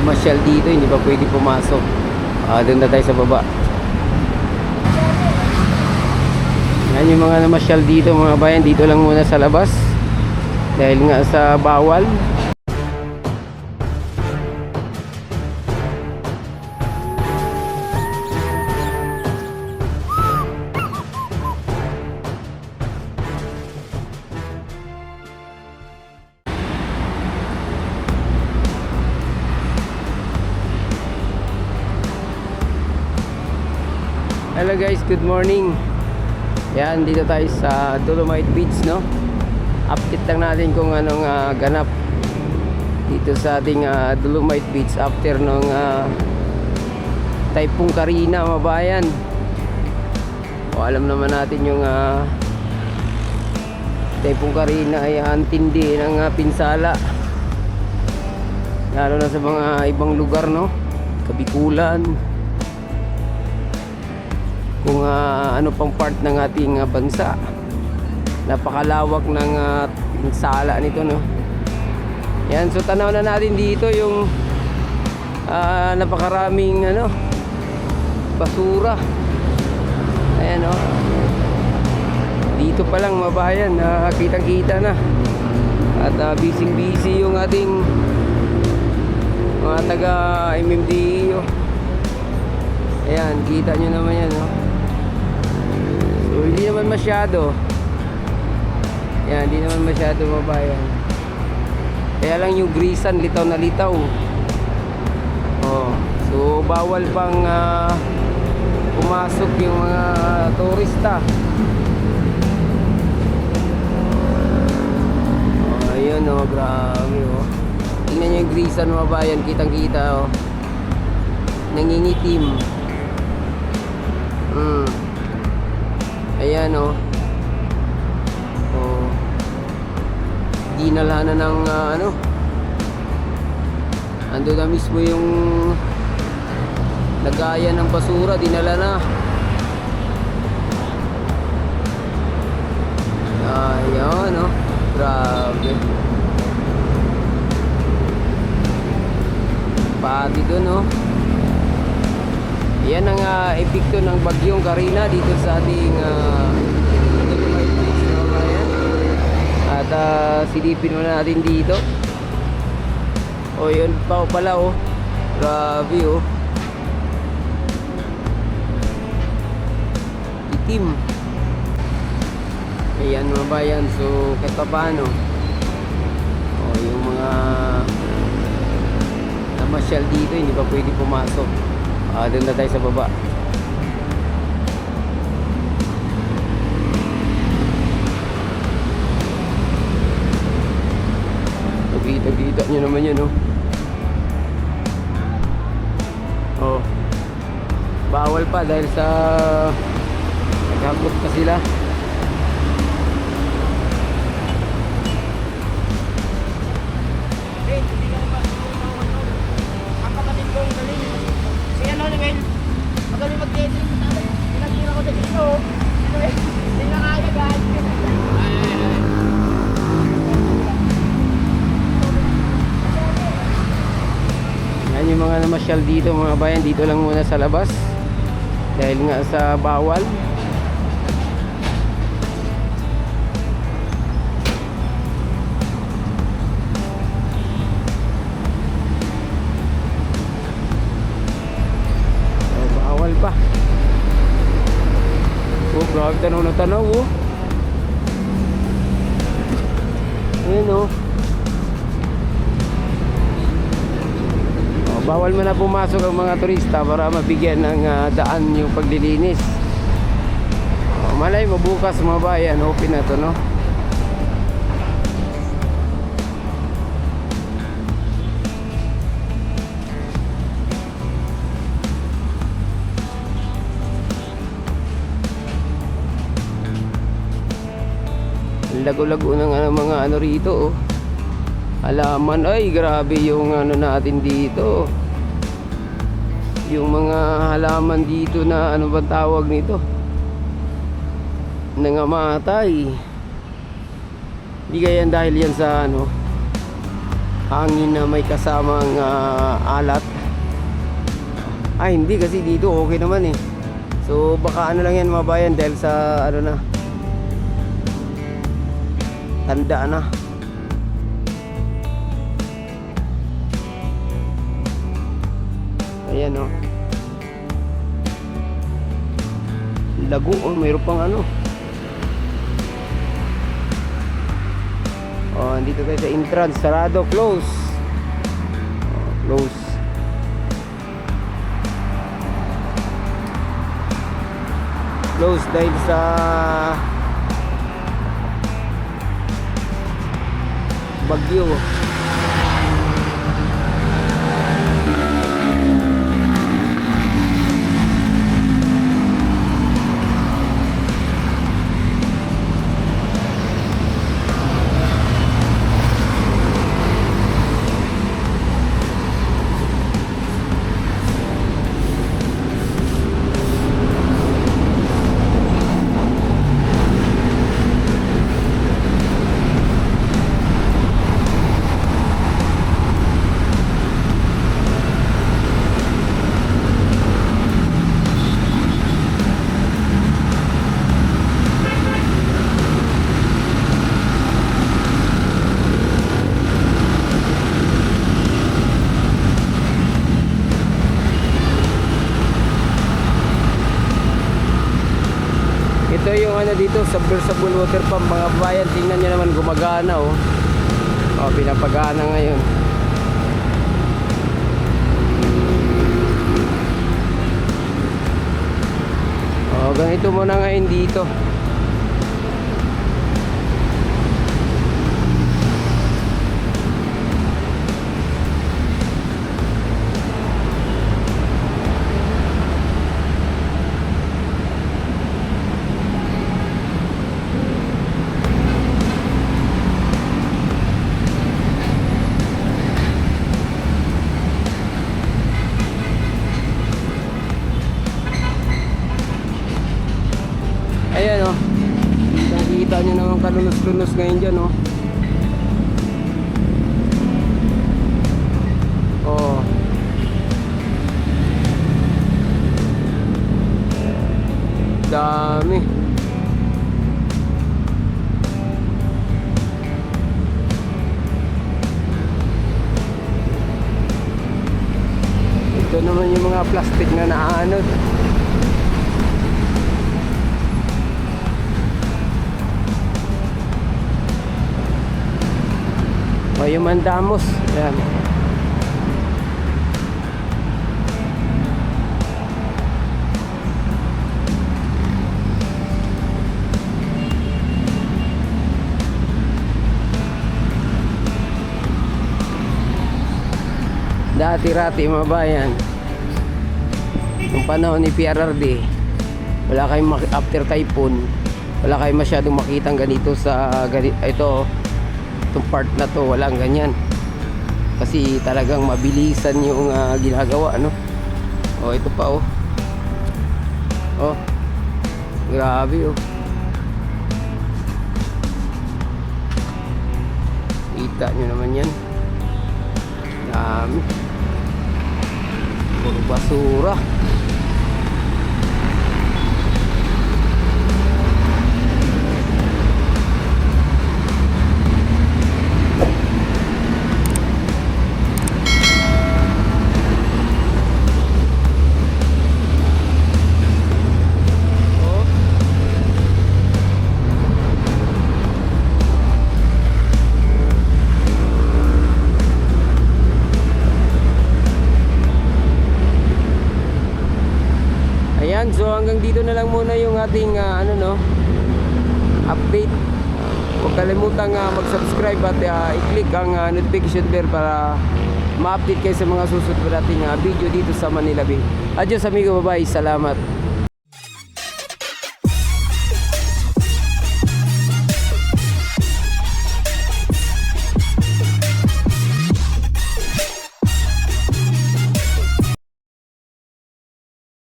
namasyal dito, hindi pa pwede pumasok. Doon na tayo sa baba. Yan yung mga namasyal dito mga bayan, dito lang muna sa labas dahil nga sa bawal. Hello guys, good morning. Yan, dito tayo sa Dolomite Beach, no? Update lang natin kung anong ganap dito sa ating Dolomite Beach after nung Typhoon Karina, mabayan. Alam naman natin yung Typhoon Karina ay antindi ng pinsala, lalo na sa mga ibang lugar, no? Kabikulan, kung ano pang part ng ating bansa. Napakalawak ng sala nito, no? Yan, so tanaw na natin dito yung napakaraming basura. Ayan, no? Dito pa lang mabayan, kitang kita na. At busy busy yung ating mga taga MMDA. Ayan, kita nyo naman yan, no? So hindi naman masyado. Yan, hindi naman masyado mabayan. Kaya lang yung grisan, litaw na litaw. So bawal pang pumasok yung mga turista. Ayun, grabe, tingnan nyo yung grisan mabayan, kitang kita, nangingitim. Ayan, dinala na ng ando na mismo yung lagayan ng basura, dinala na. Ayan, grabe. Pati doon, yan ang epekto ng bagyong Karina dito sa ating Dolomite Beach, at silipin muna natin dito. Yun pa pala, grabe, itim. Ayan mga bayan, so kahit pa paano yung mga namasyal dito hindi pa pwede pumasok. Doon na tayo sa baba. Kita nyo naman yan, bawal pa dahil sa naghagot pa sila. Ang kapatid kong galing, si Noel, magaling mag-dating sa tabi. Pinagkira ko sa dito. Hindi na kaya, guys. Yan yung mga namasyal dito mga bayan, dito lang muna sa labas dahil nga sa bawal. Bawal pa. Grabe, tanaw na tanaw, Ayan, bawal mo na pumasok ang mga turista para mabigyan ng daan yung paglilinis. Malay mo bukas mga bayan, open na to, no? Lago-lago ng mga rito, halaman. Ay grabe yung natin dito, yung mga halaman dito na ba tawag nito, nangamatay. Hindi kaya dahil yan sa hangin na may kasamang alat. Ay hindi, kasi dito okay naman eh. So baka ano lang yan mga bayan, dahil sa ano na, tanda na. Ayan o. Lago o, mayroon pang ano. Oh, andito tayo sa entrance, sarado, close. Oh, close. Close dahil sa bagyo. Ito yung ano dito, submersible water pump mga bayan. Tingnan nyo naman, gumagana oh. Oh, pinapagana ngayon. Oh, ganito muna ngayon dito. Ayan o, nakikita nyo naman kalunos-lunos ngayon dyan o. Oh. Dami. Ito naman yung mga plastic na naanod. O yung mandamos. Ayan. Dati-rati mga bayan, nung panahon ni PRRD, wala kayong after typhoon, wala kayong masyadong makitang ganito sa ito. Itong part na to, walang ganyan. Kasi talagang mabilisan yung ginagawa, no? Oh, ito pa, oh. Oh. Grabe, oh. Kita nyo naman yan. Dami. Puro basura. Ayan, so hanggang dito na lang muna yung ating update. Huwag kalimutang mag-subscribe at i-click ang notification bell para ma-update kayo sa mga susunod nating video dito sa Manila Bay. Adios amigo, bye-bye, salamat.